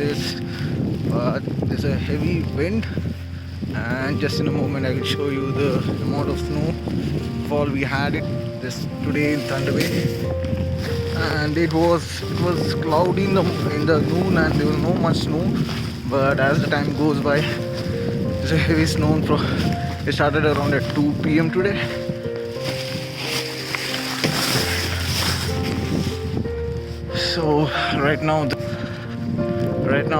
place, but there's a heavy wind, and just in a moment I will show you the amount of snowfall we had this today in Thunderbay. And it was cloudy in the noon, and there was no much snow, but as the time goes by there's a heavy snow. It started around at 2 p.m. today. So right now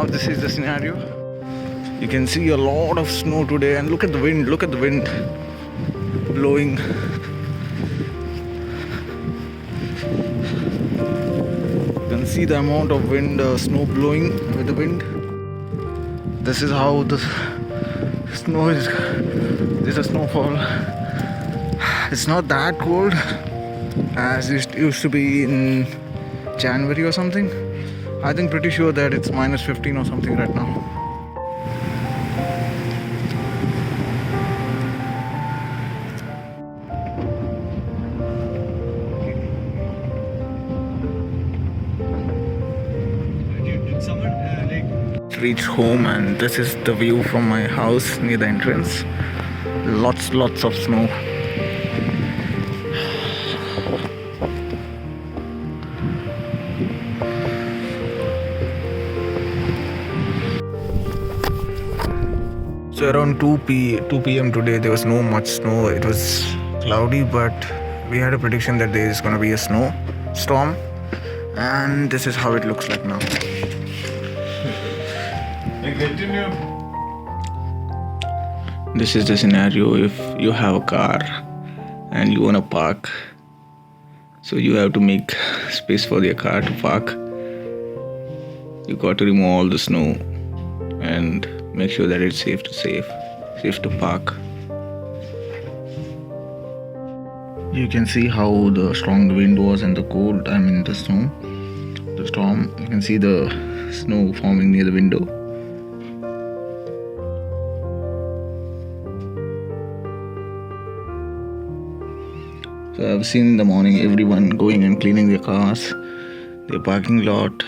this is the scenario. You can see a lot of snow today, and look at the wind blowing. You can see the amount of wind, snow blowing with the wind. This is how the snow is. This is a snowfall. It's not that cold as it used to be in January or something. I think pretty sure that it's minus 15 or something right now. Reached home, and this is the view from my house near the entrance. Lots of snow. So around 2 p.m. today there was no much snow. It was cloudy, but we had a prediction that there is going to be a snow storm, and this is how it looks like now. This is the scenario if you have a car and you want to park. So you have to make space for your car to park. You got to remove all the snow and make sure that it's safe to park. You can see how strong the wind was and the cold. The storm. You can see the snow forming near the window. So I've seen in the morning everyone going and cleaning their cars, their parking lot.